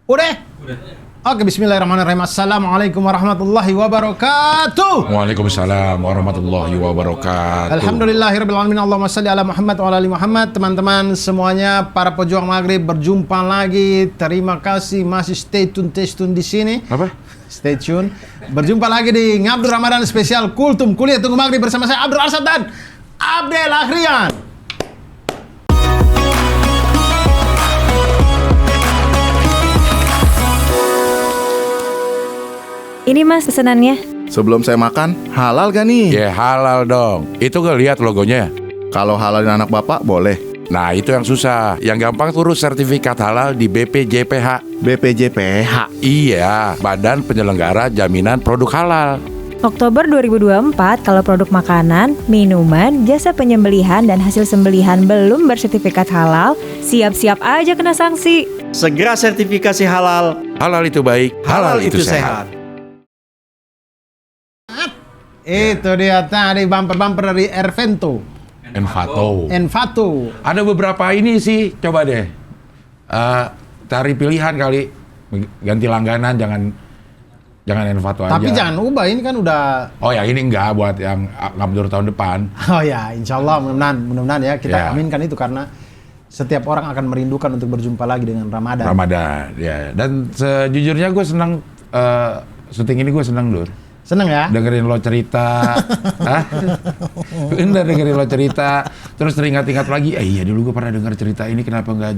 Udah? Oke, bismillahirrahmanirrahim. Assalamualaikum warahmatullahi wabarakatuh. Waalaikumsalam warahmatullahi wabarakatuh. Alhamdulillahirabbil alamin. Allahumma shalli ala Muhammad wa ala ali Muhammad. Teman-teman semuanya, para pejuang maghrib, berjumpa lagi. Terima kasih masih stay tune di sini. Apa? Stay tune. Berjumpa lagi di Ngabdur Ramadan spesial Kultum Kuliah Tunggu Maghrib bersama saya Abdul Arsad dan Abdel Akhrian. Ini mas pesanannya. Sebelum saya makan, halal gak nih? Ya halal dong. Itu gak lihat logonya? Kalau halalin anak bapak, boleh. Nah itu yang susah. Yang gampang urus sertifikat halal di BPJPH. BPJPH? Iya, Badan Penyelenggara Jaminan Produk Halal. Oktober 2024, kalau produk makanan, minuman, jasa penyembelihan, dan hasil sembelihan belum bersertifikat halal, siap-siap aja kena sanksi. Segera sertifikasi halal. Halal itu baik, halal itu sehat. Itu dia tadi bumper-bumper dari Ervento. Envato. Ada beberapa ini sih, coba deh. Cari pilihan kali. Ganti langganan, jangan Envato aja. Tapi jangan ubah, ini kan udah. Oh ya, ini enggak buat yang ngabdur tahun depan. Oh ya, insya Allah mudah-mudahan ya kita aminkan itu, karena setiap orang akan merindukan untuk berjumpa lagi dengan Ramadan. Ya. Dan sejujurnya gue senang syuting ini, gue senang Dur. Seneng ya? Dengerin lo cerita. Bener, dengerin lo cerita. Terus teringat-ingat lagi, iya dulu gue pernah denger cerita ini, kenapa nggak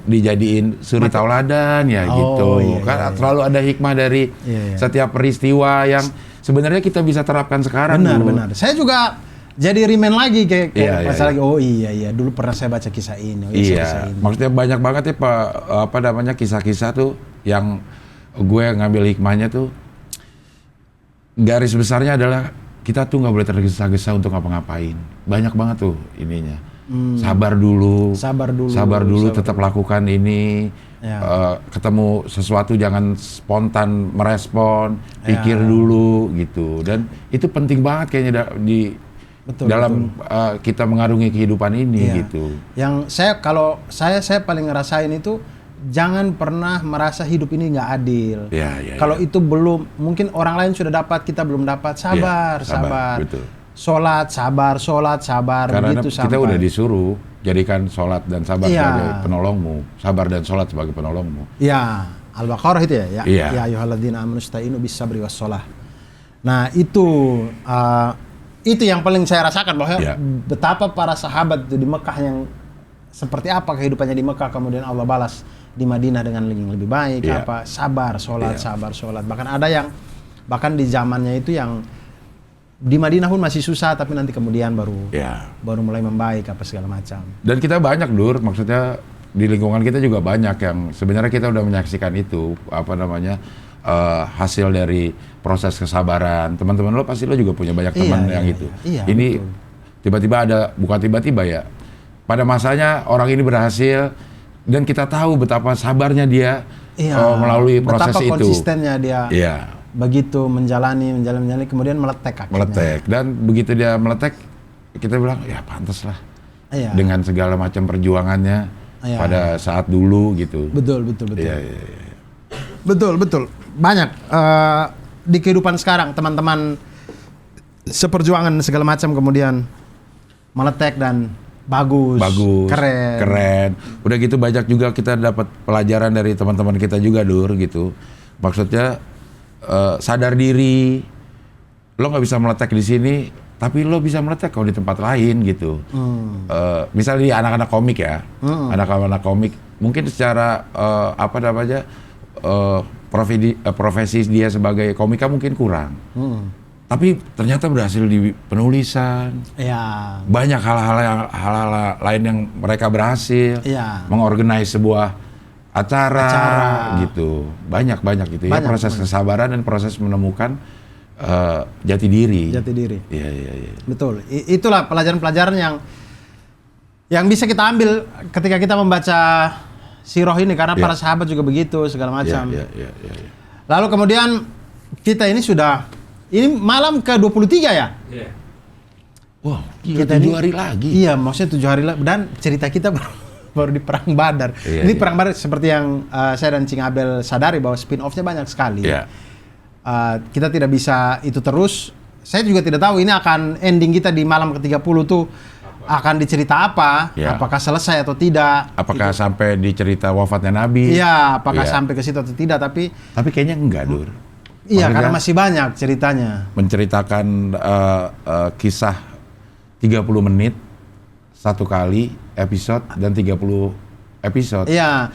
dijadiin suri tauladan ya gitu. Kan terlalu ada hikmah dari setiap peristiwa yang sebenarnya kita bisa terapkan sekarang. Benar. Saya juga jadi remind lagi kayak pas lagi, oh iya dulu pernah saya baca kisah ini. Kisah ini. Maksudnya banyak banget ya kisah-kisah tuh yang gue ngambil hikmahnya tuh. Garis besarnya adalah kita tuh nggak boleh tergesa-gesa untuk ngapa-ngapain. Banyak banget tuh ininya. Sabar dulu, tetap lakukan ini. Ketemu sesuatu jangan spontan merespon, pikir dulu gitu. Dan itu penting banget kayaknya dalam kita mengarungi kehidupan ini gitu. Yang kalau saya paling ngerasain itu, jangan pernah merasa hidup ini nggak adil. Kalau itu belum, mungkin orang lain sudah dapat, kita belum dapat. Sabar. Betul. Sholat, sabar. Karena begitu kita sampai. udah disuruh jadikan sholat dan sabar sebagai penolongmu, sabar dan sholat sebagai penolongmu. Ya, Al-Baqarah itu ya. Ya ayyuhalladzina amanu ista'inu bis-sabri was-shalah. Nah itu yang paling saya rasakan, bahwa betapa para sahabat di Mekah yang seperti apa kehidupannya di Mekah, kemudian Allah balas di Madinah dengan yang lebih baik. Sabar, sholat. Bahkan ada yang di zamannya itu yang di Madinah pun masih susah, tapi nanti kemudian baru mulai membaik apa segala macam. Dan kita banyak maksudnya di lingkungan kita juga banyak yang sebenarnya kita udah menyaksikan itu hasil dari proses kesabaran. Teman-teman lo pasti lo juga punya banyak teman yang itu. Ini betul. Tiba-tiba bukan tiba-tiba ya. Pada masanya orang ini berhasil dan kita tahu betapa sabarnya dia melalui proses betapa itu. Betapa konsistennya dia. Begitu menjalani kemudian meletek akhirnya. Dan begitu dia meletek, kita bilang ya pantas lah. Dengan segala macam perjuangannya pada saat dulu gitu. Betul. Betul. Banyak di kehidupan sekarang teman-teman seperjuangan segala macam kemudian meletek dan bagus, keren. Udah gitu banyak juga kita dapat pelajaran dari teman-teman kita juga Dur gitu. Maksudnya sadar diri. Lo nggak bisa meletek di sini, tapi lo bisa meletek kalau di tempat lain gitu. Misalnya di anak-anak komik ya, anak-anak komik mungkin secara profesi dia sebagai komika mungkin kurang. Tapi ternyata berhasil di penulisan. Banyak hal-hal lain yang mereka berhasil mengorganize sebuah acara gitu. Banyak gitu ya, proses kesabaran dan proses menemukan jati diri. Iya. Betul. Itulah pelajaran-pelajaran yang bisa kita ambil ketika kita membaca sirah ini, karena para sahabat juga begitu segala macam. Lalu kemudian kita ini ini malam ke-23 ya? Wow, kita 7 hari lagi. Iya, maksudnya 7 hari lagi. Dan cerita kita baru di Perang Badar. Ini Perang Badar seperti yang saya dan Cing Abel sadari bahwa spin-off-nya banyak sekali. Kita tidak bisa itu terus. Saya juga tidak tahu ini akan ending kita di malam ke-30 tuh akan dicerita apa, apakah selesai atau tidak. Apakah sampai dicerita wafatnya Nabi? Iya, apakah sampai ke situ atau tidak, tapi kayaknya enggak, Dur. Iya, karena masih banyak ceritanya. Menceritakan kisah 30 menit satu kali episode dan 30 episode. Iya,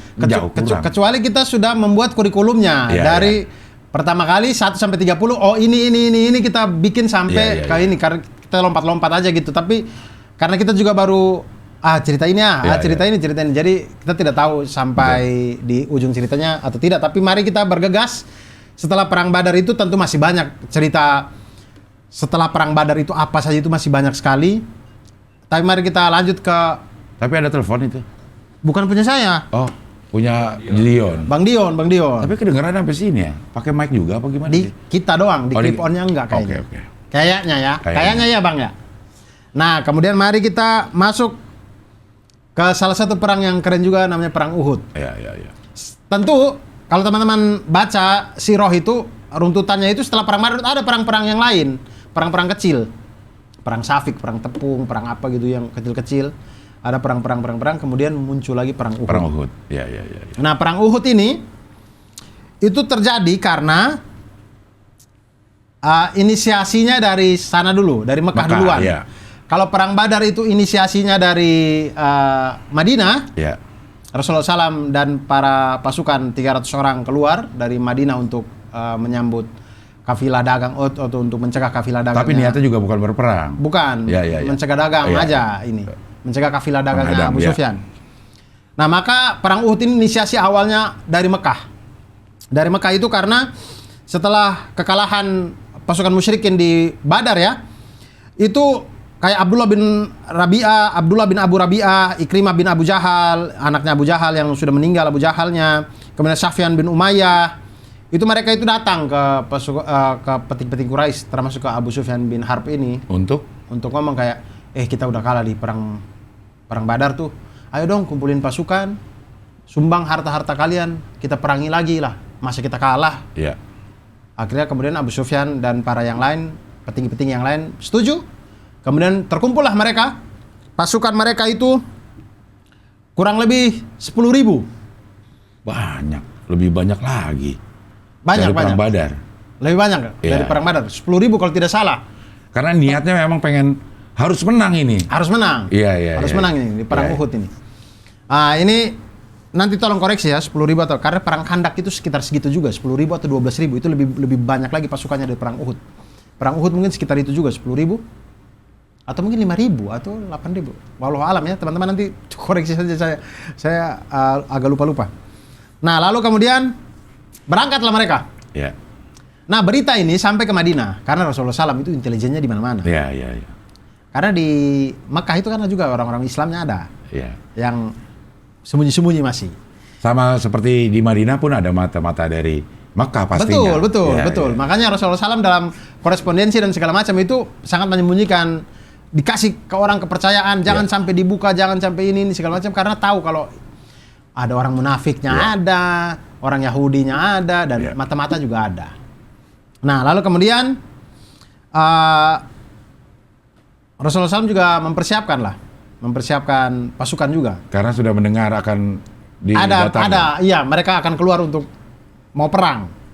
kecuali kita sudah membuat kurikulumnya dari pertama kali 1 sampai 30. Oh, ini kita bikin sampai ke ini karena kita lompat-lompat aja gitu. Tapi karena kita juga baru cerita ini cerita ini. Jadi kita tidak tahu sampai di ujung ceritanya atau tidak. Tapi mari kita bergegas. Setelah Perang Badar itu tentu masih banyak cerita. Setelah Perang Badar itu apa saja itu masih banyak sekali. Tapi mari kita lanjut ke. Tapi ada telepon itu. Bukan punya saya. Oh, punya Dion. Bang Dion. Tapi kedengeran sampai sini ya. Pakai mic juga apa gimana? Kita doang. Di clip on-nya enggak kayaknya. Oke. Kayaknya ya. Kayaknya ya Bang ya. Nah, kemudian mari kita masuk ke salah satu perang yang keren juga namanya Perang Uhud. Iya. Tentu kalau teman-teman baca sirah itu runtutannya itu setelah Perang Badar ada perang-perang yang lain, perang-perang kecil. Perang Safik, perang Tepung, perang apa gitu yang kecil-kecil. Ada perang-perang kemudian muncul lagi Perang Uhud. Perang Uhud. Iya. Nah, Perang Uhud ini itu terjadi karena inisiasinya dari sana dulu, dari Mekah duluan. Iya. Kalau Perang Badar itu inisiasinya dari Madinah, Rasulullah SAW dan para pasukan 300 orang keluar dari Madinah untuk menyambut kafilah dagang atau untuk mencegah kafilah dagang. Tapi niatnya juga bukan berperang. Bukan, mencegah dagang aja ini, mencegah kafilah dagangnya Abu Sufyan. Nah, maka Perang Uhud ini inisiasi awalnya dari Mekah. Dari Mekah itu karena setelah kekalahan pasukan musyrikin di Badar itu kayak Abdullah bin Abu Rabi'ah, Ikrimah bin Abu Jahal, anaknya Abu Jahal yang sudah meninggal Abu Jahalnya, kemudian Sufyan bin Umayyah, itu mereka itu datang ke petinggi-petinggi Quraisy, termasuk ke Abu Sufyan bin Harb ini untuk ngomong kayak, kita udah kalah di perang Badar tuh, ayo dong kumpulin pasukan, sumbang harta-harta kalian, kita perangi lagi lah, masa kita kalah. Iya. Akhirnya kemudian Abu Sufyan dan para yang lain, petinggi-petinggi yang lain setuju. Kemudian terkumpullah mereka, pasukan mereka itu kurang lebih 10.000. Banyak, lebih banyak lagi. Banyak. Perang Badar. Lebih banyak dari Perang Badar, 10.000 kalau tidak salah. Karena niatnya memang pengen harus menang ini. Harus menang. Iya. Harus menang ini di Perang Uhud ini. Ini nanti tolong koreksi ya, 10.000 atau karena Perang Khandak itu sekitar segitu juga, 10.000 atau 12.000 itu lebih banyak lagi pasukannya dari Perang Uhud. Perang Uhud mungkin sekitar itu juga 10.000. Atau mungkin 5.000 atau 8.000. Wallahu alam ya, teman-teman nanti koreksi saja saya agak lupa. Nah, lalu kemudian berangkatlah mereka. Iya. Nah, berita ini sampai ke Madinah karena Rasulullah SAW itu intelijennya di mana-mana. Iya. Karena di Mekah itu karena juga orang-orang Islamnya ada. Iya. Yang sembunyi-sembunyi masih. Sama seperti di Madinah pun ada mata-mata dari Mekah pastinya. Betul. Makanya Rasulullah SAW dalam korespondensi dan segala macam itu sangat menyembunyikan, dikasih ke orang kepercayaan, jangan sampai dibuka, jangan sampai ini segala macam, karena tahu kalau ada orang munafiknya ada, orang Yahudinya ada, dan mata-mata juga ada. Nah, lalu kemudian Rasulullah SAW juga mempersiapkan pasukan juga. Karena sudah mendengar akan didatangi. Mereka akan keluar untuk mau perang.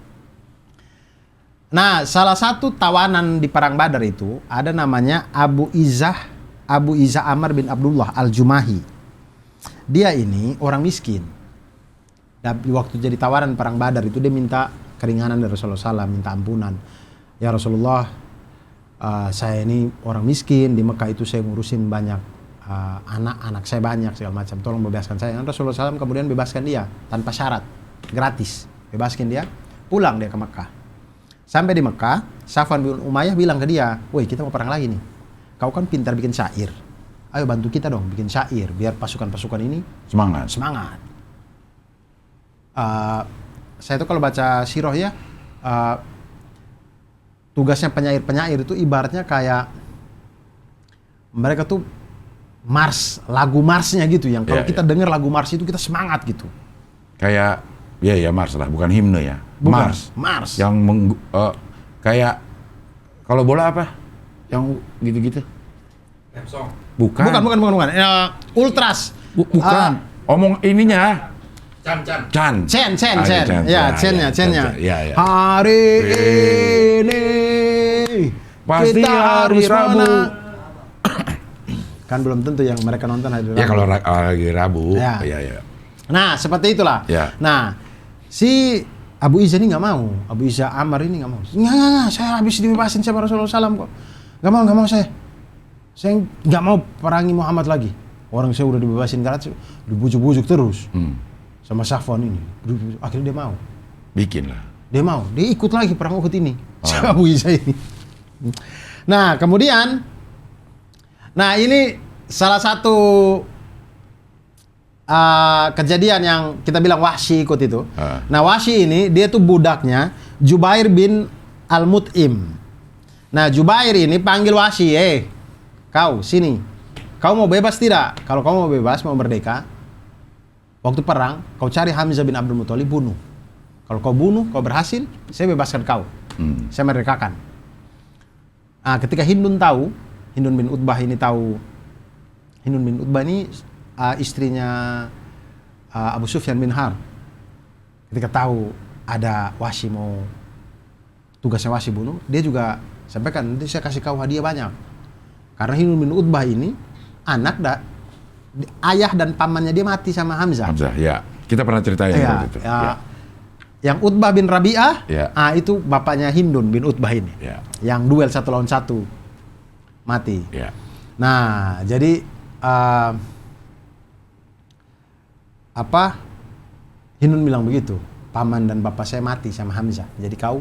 Nah, salah satu tawanan di Perang Badar itu ada namanya Abu Izzah Amr bin Abdullah Al-Jumahi. Dia ini orang miskin. Dan waktu jadi tawanan Perang Badar itu dia minta keringanan dari Rasulullah SAW, minta ampunan. Ya Rasulullah, saya ini orang miskin, di Mekah itu saya ngurusin banyak anak saya banyak segala macam, tolong bebaskan saya. Dan Rasulullah SAW kemudian bebaskan dia tanpa syarat, gratis, bebaskan dia, pulang dia ke Mekah. Sampai di Mekah, Safwan bin Umayyah bilang ke dia, woi kita mau perang lagi nih, kau kan pintar bikin syair, ayo bantu kita dong bikin syair, biar pasukan-pasukan ini semangat. Saya tuh kalau baca sirah ya, tugasnya penyair itu ibaratnya kayak mereka tuh lagu marsnya gitu yang kalau kita dengar lagu mars itu kita semangat gitu. Kayak ya mars lah, bukan himne ya. Bukan, Mars. Yang kayak kalau bola apa? Yang gitu-gitu. Bukan. Ultras. Bukan. Omong ininya. Chan. Ya, Chan-nya. Ya. Hari ini Pasti kita hari harus Rabu. Kan belum tentu yang mereka nonton hari Rabu. Ya kalau lagi Rabu. Ya. Ya. Nah, seperti itulah. Ya. Nah, si Abu Izzah ini nggak mau. Abu Izzah Ammar ini nggak mau. Nggak, saya habis dibebasin sama Rasulullah SAW kok. Nggak mau saya. Saya nggak mau perangi Muhammad lagi. Orang saya udah dibebasin karena dibujuk-bujuk terus sama Safwan ini. Akhirnya dia mau. Bikin lah. Dia mau. Dia ikut lagi perang Uhud ini. Abu Izzah ini. Nah, kemudian, ini salah satu kejadian yang kita bilang Wahsy ikut itu. Nah, Wahsy ini dia tuh budaknya Jubair bin Al-Mut'im. Nah, Jubair ini panggil Wahsy, kau sini. Kau mau bebas tidak? Kalau kau mau bebas, mau merdeka, waktu perang, kau cari Hamzah bin Abdul Muthalib, bunuh. Kalau kau bunuh, kau berhasil, saya bebaskan kau. Saya merdekakan. Nah, ketika Hindun bin Utbah ini istrinya Abu Sufyan bin Harb. Ketika tahu ada Wahsy mau tugasnya Wahsy bunuh, dia juga sampaikan, nanti saya kasih kau hadiah banyak. Karena Hindun bin Utbah ini ayah dan pamannya dia mati sama Hamzah. Ya. Kita pernah ceritain waktu itu. Yang Utbah bin Rabi'ah, itu bapaknya Hindun bin Utbah ini. Yang duel 1 lawan 1 mati. Nah, jadi Hindun bilang begitu, paman dan bapak saya mati sama Hamzah. Jadi kau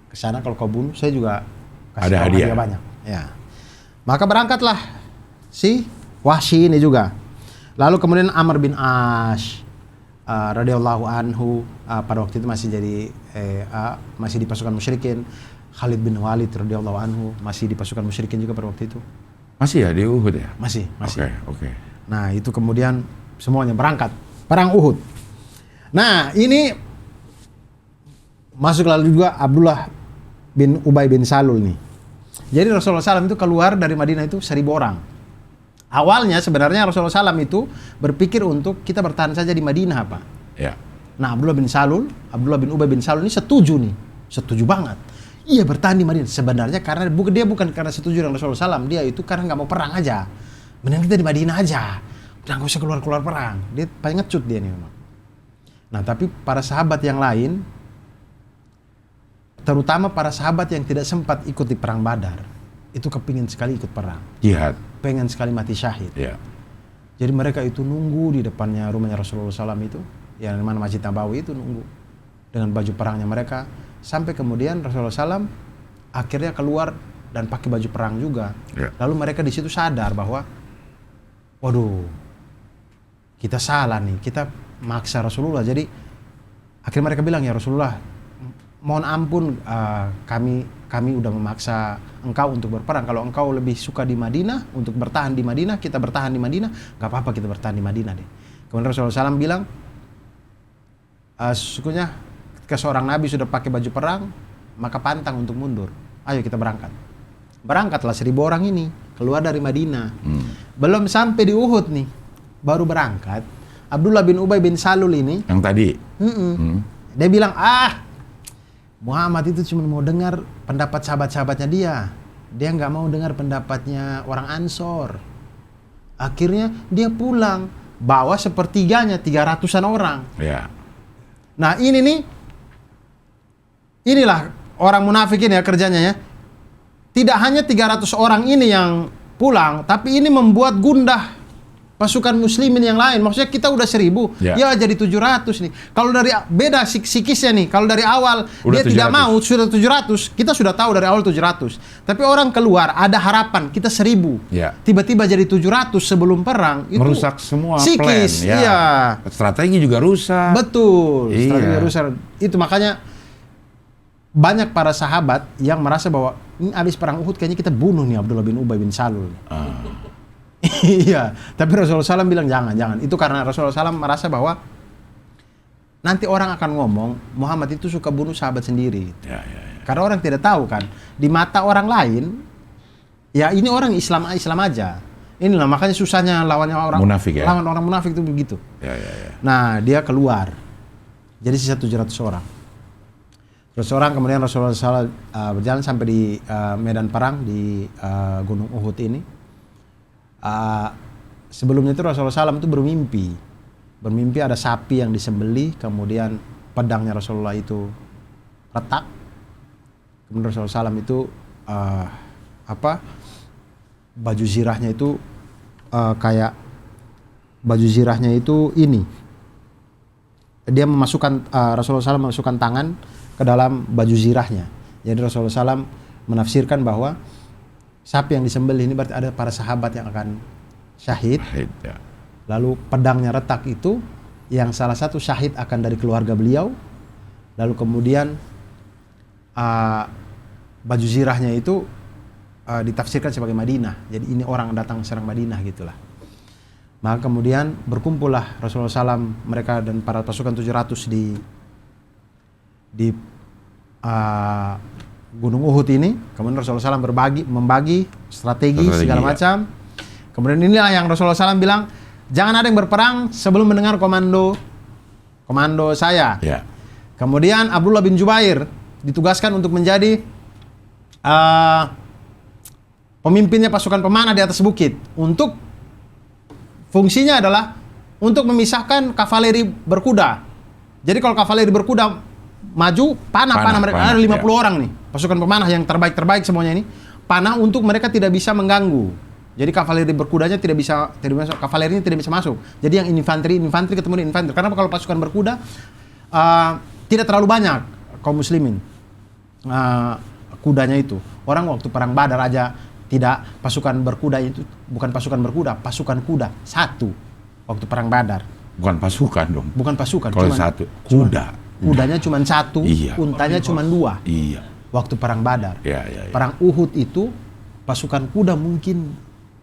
kesana, kalau kau bunuh, saya juga kasih ada hadiah banyak. Ya. Maka berangkatlah si Wahsy ini juga. Lalu kemudian Amr bin Ash radhiyallahu anhu pada waktu itu masih jadi masih di pasukan musyrikin. Khalid bin Walid radhiyallahu anhu masih di pasukan musyrikin juga pada waktu itu. Masih ya di Uhud ya? Masih. Oke. Nah, itu kemudian semuanya berangkat perang Uhud. Nah, ini masuk lalu juga Abdullah bin Ubay bin Salul nih. Jadi Rasulullah SAW itu keluar dari Madinah itu 1.000 orang. Awalnya sebenarnya Rasulullah SAW itu berpikir untuk kita bertahan saja di Madinah, Pak. Ya. Nah, Abdullah bin Ubay bin Salul ini setuju banget. Iya, bertahan di Madinah. Sebenarnya karena dia bukan karena setuju dengan Rasulullah SAW, dia itu karena nggak mau perang aja. Mending kita di Madinah aja, udah nggak usah keluar perang. Dia paling ngecut dia nih memang. Nah, tapi para sahabat yang lain, terutama para sahabat yang tidak sempat ikut di perang Badar, itu kepingin sekali ikut perang. Jihad. Pengen sekali mati syahid. Ya. Jadi mereka itu nunggu di depannya rumahnya Rasulullah SAW itu, yang mana Masjid Nabawi itu nunggu dengan baju perangnya mereka, sampai kemudian Rasulullah SAW akhirnya keluar dan pakai baju perang juga. Ya. Lalu mereka di situ sadar bahwa, waduh, kita salah nih, kita maksa Rasulullah. Jadi akhirnya mereka bilang, ya Rasulullah, mohon ampun, kami udah memaksa engkau untuk berperang. Kalau engkau lebih suka di Madinah, untuk bertahan di Madinah, kita bertahan di Madinah, gak apa-apa kita bertahan di Madinah deh. Kemudian Rasulullah SAW bilang, sesungguhnya ketika seorang Nabi sudah pakai baju perang, maka pantang untuk mundur. Ayo kita berangkat. Berangkatlah 1.000 orang ini, keluar dari Madinah. Belum sampai di Uhud nih, baru berangkat. Abdullah bin Ubay bin Salul ini, yang tadi, dia bilang, Muhammad itu cuma mau dengar pendapat sahabat-sahabatnya dia. Dia nggak mau dengar pendapatnya orang Ansor. Akhirnya dia pulang, bawa sepertiganya, 300-an orang. Ya. Nah inilah orang munafik ini ya kerjanya ya. Tidak hanya 300 orang ini yang pulang, tapi ini membuat gundah pasukan muslimin yang lain. Maksudnya kita udah 1.000, ya jadi 700 nih. Kalau dari beda psikisnya nih, kalau dari awal udah dia 700. Tidak mau, sudah 700, kita sudah tahu dari awal 700. Tapi orang keluar, ada harapan, kita 1.000. Ya. Tiba-tiba jadi 700 sebelum perang, itu merusak semua psikis, plan. Iya. Strategi juga rusak. Betul, iya. Strategi rusak. Itu makanya banyak para sahabat yang merasa bahwa ini habis perang Uhud kayaknya kita bunuh nih Abdullah bin Ubay bin Salul. Iya, tapi Rasulullah SAW bilang jangan. Itu karena Rasulullah SAW merasa bahwa nanti orang akan ngomong Muhammad itu suka bunuh sahabat sendiri. Ya. Karena orang tidak tahu kan, di mata orang lain, ya ini orang Islam aja. Inilah makanya susahnya lawannya orang munafik, ya? Lawan orang munafik itu begitu. Ya. Nah, dia keluar. Jadi sisa 700 orang. 700 orang, kemudian Rasulullah SAW berjalan sampai di medan perang di Gunung Uhud ini. Sebelumnya itu Rasulullah SAW itu bermimpi ada sapi yang disembelih, kemudian pedangnya Rasulullah itu retak. Kemudian Rasulullah SAW itu baju zirahnya itu kayak baju zirahnya itu ini. Dia memasukkan Rasulullah SAW memasukkan tangan ke dalam baju zirahnya. Jadi Rasulullah SAW menafsirkan bahwa sapi yang disembelih ini berarti ada para sahabat yang akan syahid. Ya. Lalu pedangnya retak itu yang salah satu syahid akan dari keluarga beliau. Lalu kemudian baju zirahnya itu ditafsirkan sebagai Madinah. Jadi ini orang datang serang Madinah gitulah. Maka kemudian berkumpullah Rasulullah SAW, mereka dan para pasukan 700 di Gunung Uhud ini. Kemudian Rasulullah SAW membagi strategi segala macam. Kemudian inilah yang Rasulullah SAW bilang, jangan ada yang berperang sebelum mendengar komando saya. Ya. Kemudian Abdullah bin Jubair ditugaskan untuk menjadi pemimpinnya pasukan pemanah di atas bukit. Untuk fungsinya adalah untuk memisahkan kavaleri berkuda. Jadi kalau kavaleri berkuda maju, panah mereka ada 50 orang nih. Pasukan pemanah yang terbaik semuanya ini, panah untuk mereka tidak bisa mengganggu. Jadi kavaleri berkudanya tidak bisa masuk, kavalerinya tidak bisa masuk. Jadi yang infanteri ketemu dengan infanteri. Karena kalau pasukan berkuda tidak terlalu banyak kaum muslimin kudanya itu. Orang waktu perang Badar aja tidak, pasukan berkuda itu bukan pasukan berkuda, pasukan kuda satu waktu perang Badar. Bukan pasukan dong. Bukan pasukan. Kalau satu kuda. Kudanya cuma satu, iya. untanya cuma 2. Iya. Waktu perang Badar. Iya. Perang Uhud itu pasukan kuda mungkin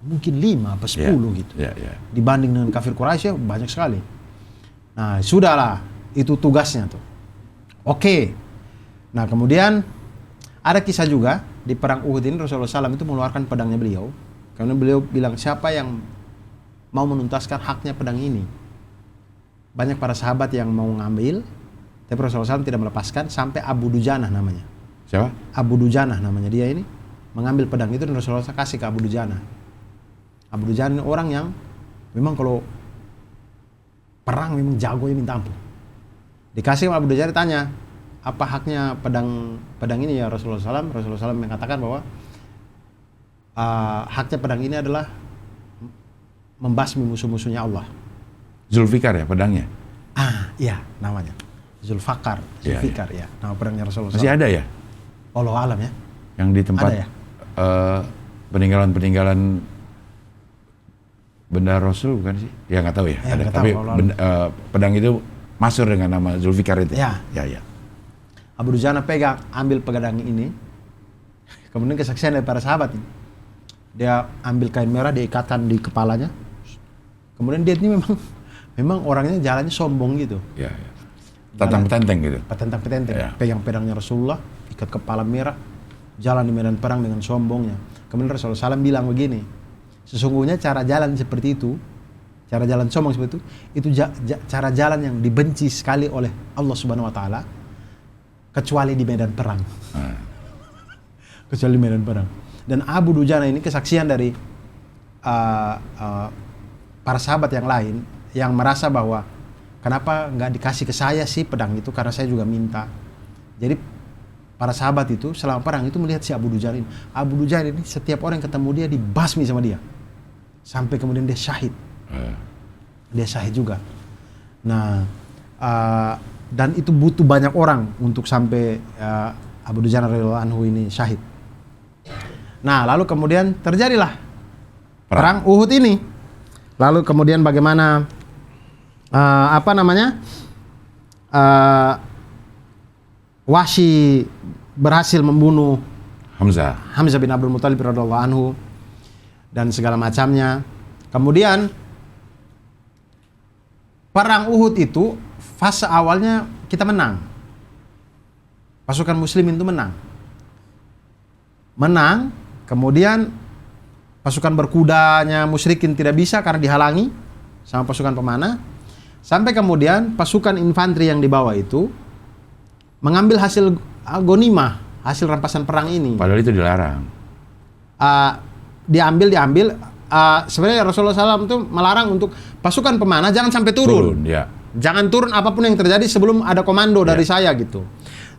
5 atau 10 gitu. Iya. Dibanding dengan kafir Quraisy banyak sekali. Nah, sudahlah, itu tugasnya tuh. Oke. Nah, kemudian ada kisah juga di perang Uhud ini Rasulullah SAW itu mengeluarkan pedangnya beliau. Karena beliau bilang, siapa yang mau menuntaskan haknya pedang ini? Banyak para sahabat yang mau ngambil, tapi Rasulullah SAW tidak melepaskan sampai Abu Dujanah namanya. Siapa? Abu Dujanah namanya dia ini. Mengambil pedang itu dan Rasulullah SAW kasih ke Abu Dujanah. Abu Dujanah ini orang yang memang kalau perang memang jago ya minta ampun. Dikasih sama Abu Dujanah, tanya, apa haknya pedang ini ya Rasulullah SAW? Rasulullah SAW mengatakan bahwa haknya pedang ini adalah membasmi musuh-musuhnya Allah. Zulfikar ya pedangnya? Iya namanya. Zulfikar ya. Nama pedangnya Rasulullah SAW. Masih ada ya? Wallahu alam ya. Yang di tempat ada ya? peninggalan benda Rasul bukan sih? Ya nggak tahu ya. Ada. Tapi pedang itu masyhur dengan nama Zulfikar itu. Ya. Abu Dujanah ambil pedang ini. Kemudian kesaksian dari para sahabat ini. Dia ambil kain merah, dia ikatkan di kepalanya. Kemudian dia ini memang orangnya jalannya sombong gitu. Ya. Petentang-petenteng gitu. Petentang-petenteng. Ya. Pegang pedangnya Rasulullah, ikat kepala merah, jalan di medan perang dengan sombongnya. Kemudian Rasulullah SAW bilang begini, sesungguhnya cara jalan seperti itu, cara jalan sombong seperti itu cara jalan yang dibenci sekali oleh Allah Subhanahu Wa Taala, kecuali di medan perang. Kecuali di medan perang. Dan Abu Dujanah ini kesaksian dari para sahabat yang lain yang merasa bahwa kenapa nggak dikasih ke saya sih pedang itu, karena saya juga minta. Jadi para sahabat itu selama perang itu melihat si Abu Dujanah ini. Abu Dujanah ini setiap orang yang ketemu dia dibasmi sama dia. Sampai kemudian dia syahid. Dia syahid juga. Nah, dan itu butuh banyak orang untuk sampai Abu Dujanah radhiyallahu anhu ini syahid. Nah, lalu kemudian terjadilah perang Uhud ini. Lalu kemudian bagaimana Wahsy berhasil membunuh Hamzah bin Abdul Muthalib radhiyallahu anhu dan segala macamnya. Kemudian perang Uhud itu fase awalnya kita menang. Pasukan muslimin itu menang. Kemudian pasukan berkudanya musyrikin tidak bisa karena dihalangi sama pasukan pemanah. Sampai kemudian pasukan infanteri yang dibawa itu mengambil hasil gonimah, hasil rampasan perang ini. Padahal itu dilarang. Diambil. Sebenarnya Rasulullah SAW itu melarang untuk pasukan pemanah jangan sampai turun. Ya. Jangan turun apapun yang terjadi sebelum ada komando dari saya gitu.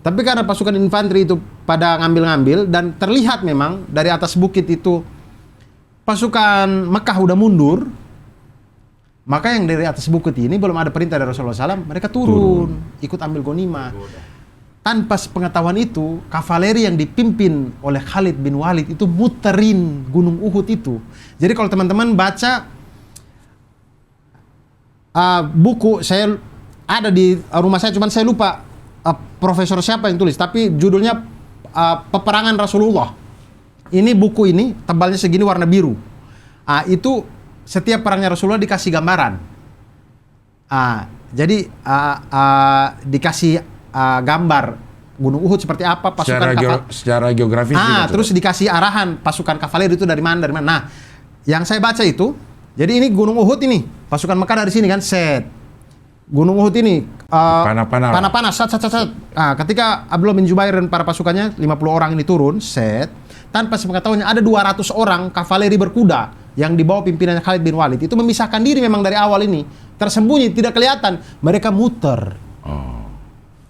Tapi karena pasukan infanteri itu pada ngambil-ngambil dan terlihat memang dari atas bukit itu pasukan Mekah udah mundur, maka yang dari atas bukit ini belum ada perintah dari Rasulullah SAW, mereka turun. Ikut ambil ghanimah. Tanpa sepengetahuan itu, kavaleri yang dipimpin oleh Khalid bin Walid itu muterin Gunung Uhud itu. Jadi kalau teman-teman baca buku, saya ada di rumah saya, cuman saya lupa profesor siapa yang tulis, tapi judulnya Peperangan Rasulullah. Ini buku ini tebalnya segini warna biru. Itu setiap perangnya Rasulullah dikasih gambaran. Jadi dikasih gambar Gunung Uhud seperti apa, pasukan secara geografis. Terus dikasih arahan pasukan kavaleri itu dari mana. Nah, yang saya baca itu, jadi ini Gunung Uhud ini, pasukan Mekah dari sini kan, set. Gunung Uhud ini panah-panah, sat. Ketika Abdullah bin Jubair dan para pasukannya 50 orang ini turun, set. Tanpa sepengetahuannya ada 200 orang kavaleri berkuda yang dibawa pimpinannya Khalid bin Walid. Itu memisahkan diri memang dari awal ini, tersembunyi, tidak kelihatan. Mereka muter.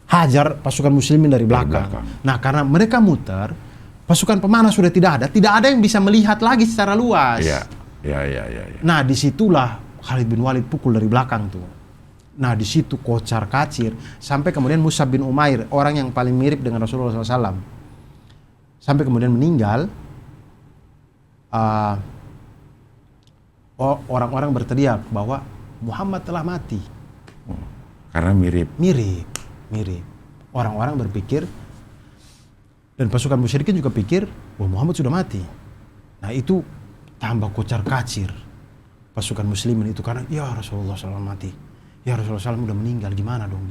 Hajar pasukan muslimin dari belakang. Nah, karena mereka muter, pasukan pemanah sudah tidak ada yang bisa melihat lagi secara luas. Iya. Nah, disitulah Khalid bin Walid pukul dari belakang tuh. Nah, di situ kocar kacir sampai kemudian Mus'ab bin Umair, orang yang paling mirip dengan Rasulullah SAW, sampai kemudian meninggal. Orang-orang berteriak bahwa Muhammad telah mati. Karena mirip. Orang-orang berpikir dan pasukan musyrikin juga pikir bahwa Muhammad sudah mati. Nah, itu tambah kocar kacir pasukan muslimin itu karena ya Rasulullah SAW mati. Ya Rasulullah SAW udah meninggal, gimana dong.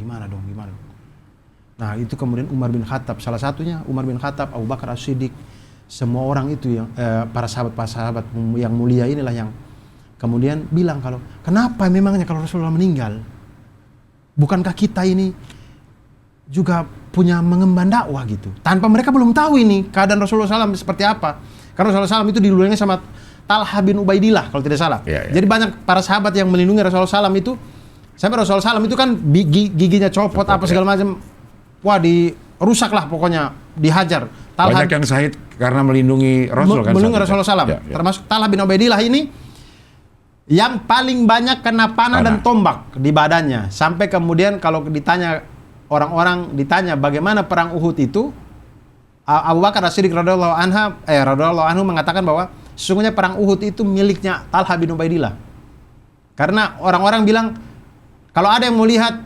Nah, itu kemudian Umar bin Khattab, salah satunya Umar bin Khattab, Abu Bakar As-Siddiq, semua orang itu yang para sahabat yang mulia inilah yang kemudian bilang kalau kenapa memangnya kalau Rasulullah meninggal? Bukankah kita ini juga punya mengemban dakwah gitu? Tanpa mereka belum tahu ini keadaan Rasulullah SAW seperti apa. Karena Rasulullah SAW itu dilindungi sama Talha bin Ubaidillah kalau tidak salah. Jadi banyak para sahabat yang melindungi Rasulullah SAW itu. Sampai Rasulullah SAW itu kan giginya copot apa segala macam. Wah, dirusak lah pokoknya, dihajar. Banyak yang syahid karena melindungi Rasul kan. Melindungi Rasulullah SAW. Termasuk Talha bin Ubaidillah ini yang paling banyak kena panah dan tombak di badannya. Sampai kemudian kalau ditanya orang-orang bagaimana perang Uhud itu, Abu Bakar As-Siddiq radhiyallahu anhu mengatakan bahwa sesungguhnya perang Uhud itu miliknya Talha bin Ubaidillah. Karena orang-orang bilang kalau ada yang mau lihat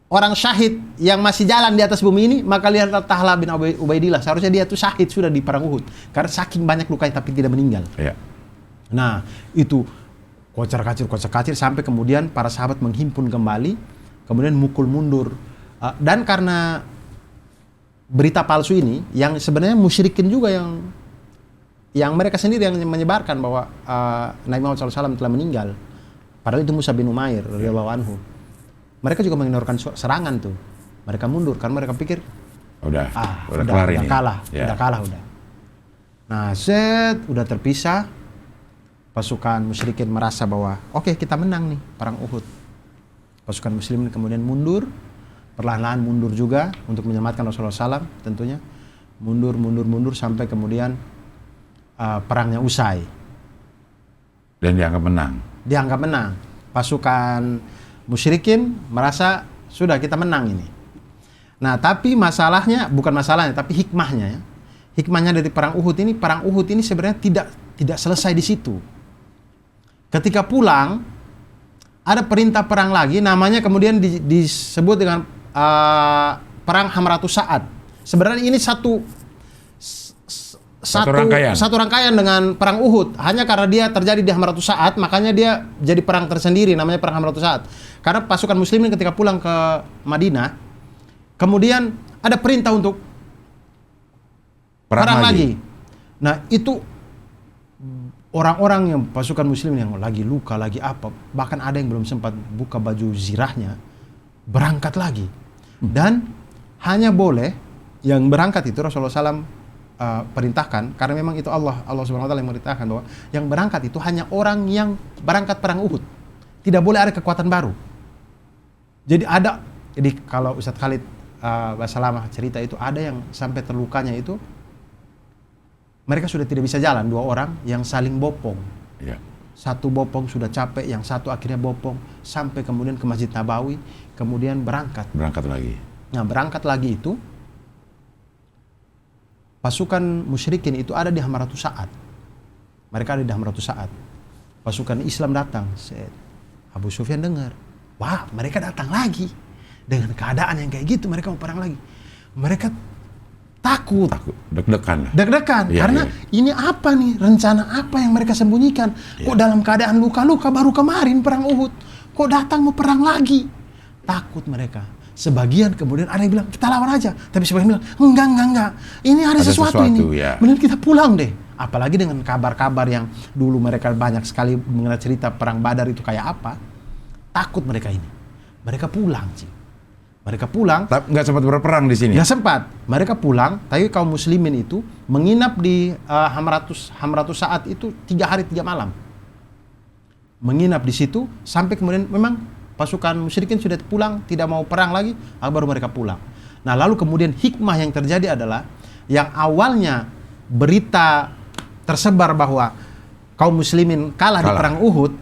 orang syahid yang masih jalan di atas bumi ini, maka lihatlah Talha bin Ubaidillah. Seharusnya dia tuh syahid sudah di perang Uhud karena saking banyak lukanya tapi tidak meninggal. Nah, itu kocar kacir sampai kemudian para sahabat menghimpun kembali, kemudian mukul mundur. Dan karena berita palsu ini, yang sebenarnya musyrikin juga yang mereka sendiri yang menyebarkan bahwa Nabi Muhammad SAW telah meninggal. Padahal itu Mus'ab bin Umair radhiyallahu anhu. Mereka juga mengendorkan serangan tuh. Mereka mundur karena mereka pikir udah kalah. Nah, udah terpisah. Pasukan musyrikin merasa bahwa oke, kita menang nih perang Uhud. Pasukan muslimin kemudian mundur, perlahan-lahan mundur juga untuk menyelamatkan Rasulullah SAW tentunya. Mundur sampai kemudian perangnya usai. Dan dianggap menang. Pasukan musyrikin merasa sudah kita menang ini. Nah, tapi tapi hikmahnya dari perang Uhud ini sebenarnya tidak selesai di situ. Ketika pulang, ada perintah perang lagi, namanya kemudian disebut dengan perang Hamratus Sa'ad. Sebenarnya ini satu rangkaian dengan perang Uhud. Hanya karena dia terjadi di Hamratus Sa'ad, makanya dia jadi perang tersendiri, namanya perang Hamratus Sa'ad. Karena pasukan muslimin ketika pulang ke Madinah, kemudian ada perintah untuk perang lagi. Nah, itu orang-orang yang pasukan muslimin yang lagi luka, lagi apa, bahkan ada yang belum sempat buka baju zirahnya, berangkat lagi. Dan hanya boleh yang berangkat itu Rasulullah SAW perintahkan, karena memang itu Allah Subhanahu wa taala yang memerintahkan bahwa yang berangkat itu hanya orang yang berangkat perang Uhud. Tidak boleh ada kekuatan baru. Jadi kalau Ustadz Khalid Basalamah cerita itu ada yang sampai terlukanya itu mereka sudah tidak bisa jalan, 2 orang yang saling bopong. Ya. Satu bopong sudah capek, yang satu akhirnya bopong sampai kemudian ke Masjid Nabawi, kemudian berangkat. Berangkat lagi. Nah, berangkat lagi itu pasukan musyrikin itu ada di Hamratus Sa'ad. Mereka ada di Hamratus Sa'ad. Pasukan Islam datang. Abu Sufyan dengar, wah, mereka datang lagi dengan keadaan yang kayak gitu, mereka mau perang lagi. Mereka takut, deg-degan. Ya, karena ini apa nih, rencana apa yang mereka sembunyikan? Kok dalam keadaan luka-luka baru kemarin perang Uhud, kok datang mau perang lagi? Takut mereka. Sebagian kemudian ada yang bilang kita lawan aja, tapi sebagian bilang enggak, ini ada sesuatu ini, ya. mending kita pulang deh. Apalagi dengan kabar-kabar yang dulu mereka banyak sekali mengenai cerita perang Badar itu kayak apa. Takut mereka ini, mereka pulang sih. Mereka pulang. Tapi nggak sempat berperang di sini. Nggak sempat. Mereka pulang, tapi kaum muslimin itu menginap di Hamratus Sa'ad itu 3 hari 3 malam. Menginap di situ sampai kemudian memang pasukan musyrikin sudah pulang, tidak mau perang lagi, baru mereka pulang. Nah, lalu kemudian hikmah yang terjadi adalah yang awalnya berita tersebar bahwa kaum muslimin kalah. Di perang Uhud,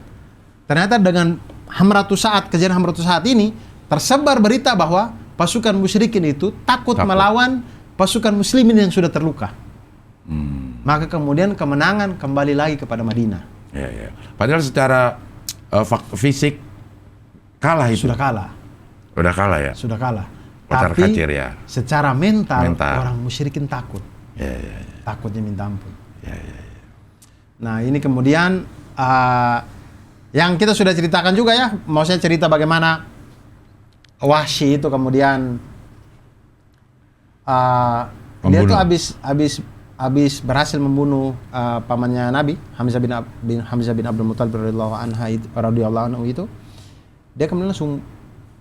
ternyata dengan Hamratus Sa'ad, kejadian Hamratus Sa'ad ini tersebar berita bahwa pasukan musyrikin itu takut melawan pasukan muslimin yang sudah terluka. Maka kemudian kemenangan kembali lagi kepada Madinah. Ya. Padahal secara fisik kalah itu. Sudah kalah. Udah kalah ya? Sudah kalah. Kocar Tapi kacir, ya. Secara mental orang musyrikin takut. Ya. Takutnya minta ampun. Ya. Nah, ini kemudian yang kita sudah ceritakan juga ya, maksudnya cerita bagaimana Wahsy itu kemudian dia tuh habis berhasil membunuh pamannya Nabi Hamzah bin Abdul Muthalib radhiyallahu anhu itu. Dia kemudian langsung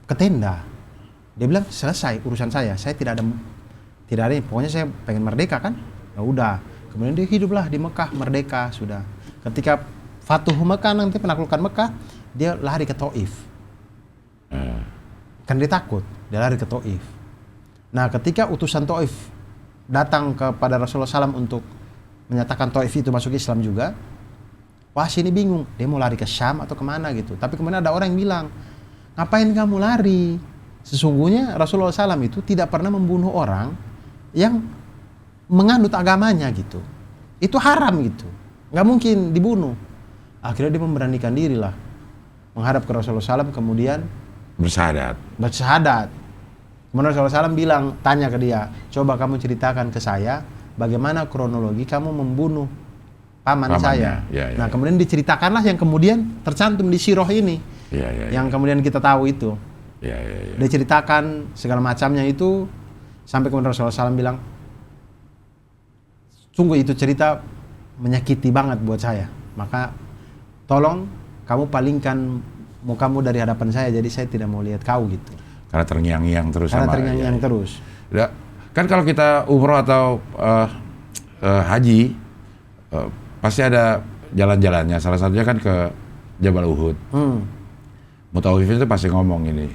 ke tenda. Dia bilang, selesai urusan saya tidak ada pokoknya saya pengen merdeka kan. Ya udah. Kemudian dia hiduplah di Mekah merdeka sudah. Ketika Fatuh Mekah, nanti penaklukan Mekah, dia lari ke Taif. Kan dia takut, dia lari ke Taif. Nah, ketika utusan Taif datang kepada Rasulullah SAW untuk menyatakan Taif itu masuk Islam juga, Wahsy ini bingung, dia mau lari ke Syam atau kemana gitu. Tapi kemudian ada orang yang bilang, ngapain kamu lari? Sesungguhnya Rasulullah SAW itu tidak pernah membunuh orang yang menganut agamanya gitu. Itu haram gitu, nggak mungkin dibunuh. Akhirnya dia memberanikan diri lah, menghadap ke Rasulullah SAW, kemudian bersyahadat. Kemudian Rasulullah SAW bilang, tanya ke dia, coba kamu ceritakan ke saya bagaimana kronologi kamu membunuh paman saya. Ya. Nah, kemudian diceritakanlah yang kemudian tercantum di sirah ini. Ya. Yang kemudian kita tahu itu. Ya. Dia ceritakan segala macamnya itu sampai kemudian Rasulullah SAW bilang, sungguh itu cerita menyakiti banget buat saya. Maka tolong kamu palingkan mukamu dari hadapan saya, jadi saya tidak mau lihat kau gitu. Karena terngiang-ngiang terus. Terus. Ya, kan kalau kita umroh atau haji, pasti ada jalan-jalannya. Salah satunya kan ke Jabal Uhud. Mutawifin itu pasti ngomong ini,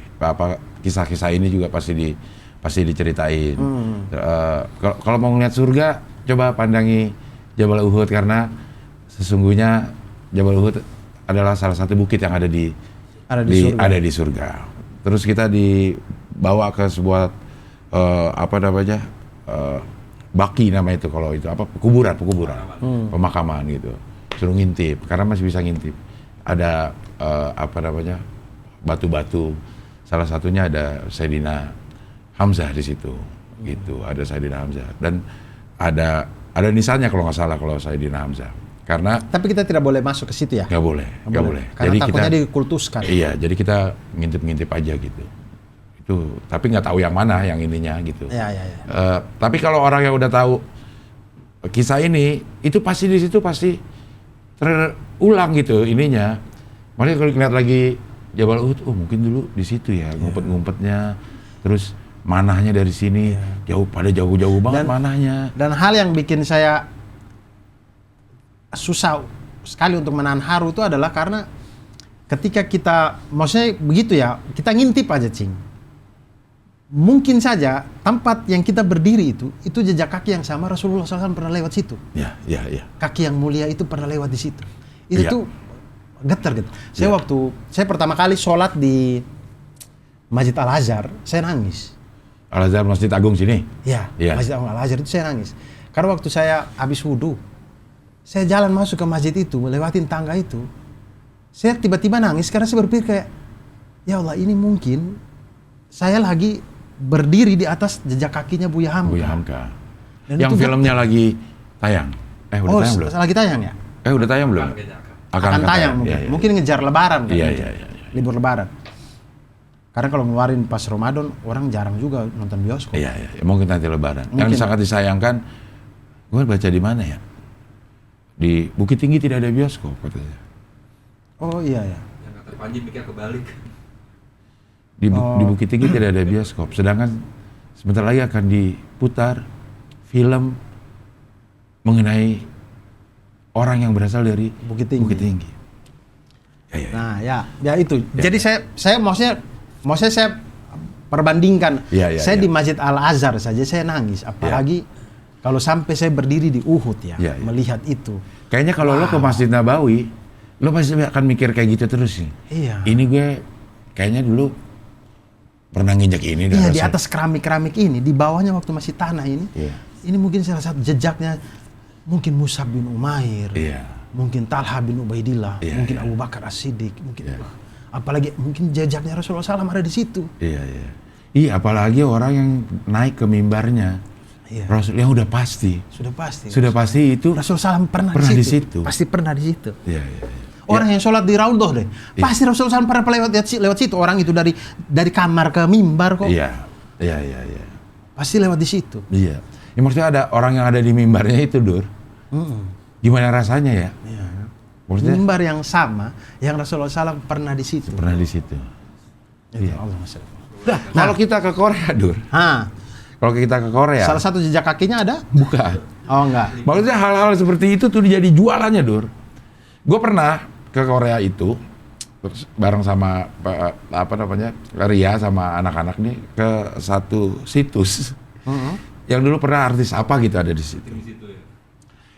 kisah-kisah ini juga pasti diceritain. Kalau mau ngeliat surga, coba pandangi Jabal Uhud, karena sesungguhnya Jabal Uhud adalah salah satu bukit yang ada di surga. Terus kita dibawa ke sebuah baki nama itu, kalau itu kuburan, pemakaman gitu. Suruh ngintip, karena masih bisa ngintip. Ada batu-batu. Salah satunya ada Sayyidina Hamzah di situ, gitu. Ada Sayyidina Hamzah dan ada ada nisannya kalau nggak salah kalau Sayyidina Hamzah. Karena tapi kita tidak boleh masuk ke situ ya? Nggak boleh. Karena jadi takutnya kita dikultuskan. Iya, jadi kita ngintip-ngintip aja gitu. Itu, tapi nggak tahu yang mana yang ininya gitu. Iya. Tapi kalau orang yang udah tahu kisah ini, itu pasti di situ pasti terulang gitu ininya. Makanya kalau lihat lagi Jabal Uhud, mungkin dulu di situ ya ngumpet-ngumpetnya, terus manahnya dari sini jauh-jauh banget manahnya. Dan hal yang bikin saya susah sekali untuk menahan haru itu adalah karena ketika kita, maksudnya begitu ya, kita ngintip aja Cing. Mungkin saja tempat yang kita berdiri itu jejak kaki yang sama Rasulullah SAW pernah lewat situ. Iya. Kaki yang mulia itu pernah lewat di situ. Itu tuh getar gitu. Saya pertama kali sholat di Masjid Al-Azhar, saya nangis. Al-Azhar Masjid Agung sini? Iya. Masjid Al-Azhar itu saya nangis. Karena waktu saya habis wudhu, saya jalan masuk ke masjid itu, melewatin tangga itu, saya tiba-tiba nangis karena saya berpikir kayak, ya Allah ini mungkin saya lagi berdiri di atas jejak kakinya Buya Hamka. Dan yang filmnya lagi tayang? Udah tayang belum? Lagi tayang ya? Udah tayang belum? Akan tayang mungkin. Ya. Mungkin ngejar lebaran kan? Iya. Libur lebaran. Karena kalau ngeluarin pas Ramadan, orang jarang juga nonton bioskop. Iya. Mungkin nanti lebaran. Yang sangat disayangkan, gue baca di mana ya? Di Bukit Tinggi tidak ada bioskop katanya. Oh iya. Yang kata Panji mikir kebalik. Di Bukit Tinggi tidak ada bioskop. Sedangkan sebentar lagi akan diputar film mengenai orang yang berasal dari Bukit Tinggi. Ya. Nah ya itu. Jadi saya maksudnya saya perbandingkan. Saya di Masjid Al-Azhar saja saya nangis. Apalagi kalau sampai saya berdiri di Uhud melihat itu. Kayaknya kalau lo ke Masjid Nabawi, lo pasti akan mikir kayak gitu terus sih. Iya. Ini gue kayaknya dulu pernah nginjak ini. Iya, di atas keramik-keramik ini, di bawahnya waktu masih tanah ini. Ini mungkin salah satu jejaknya, mungkin Mus'ab bin Umair, mungkin Talha bin Ubaidillah, mungkin Abu Bakar As-Siddiq, mungkin apalagi mungkin jejaknya Rasulullah SAW ada di situ. Iya, apalagi orang yang naik ke mimbarnya. Rasul yang sudah pasti itu Rasulullah SAW pernah di situ. Pasti pernah di situ. Orang yang sholat di Raudhah deh, pasti Rasulullah SAW pernah lewat situ. Orang itu dari kamar ke mimbar kok. Iya. Pasti lewat di situ. Iya. Ya, maksudnya ada orang yang ada di mimbarnya itu, Dur. Gimana rasanya ya? Maksudnya, mimbar yang sama, yang Rasulullah SAW pernah di situ. Iya. Allah kalau kita ke Korea, Dur. Kalau kita ke Korea, salah satu jejak kakinya ada? Bukan. Oh enggak. Maksudnya hal-hal seperti itu tuh jadi jualannya, Dur. Gue pernah ke Korea itu bareng sama Ria sama anak-anak nih ke satu situs yang dulu pernah artis apa gitu ada di situ.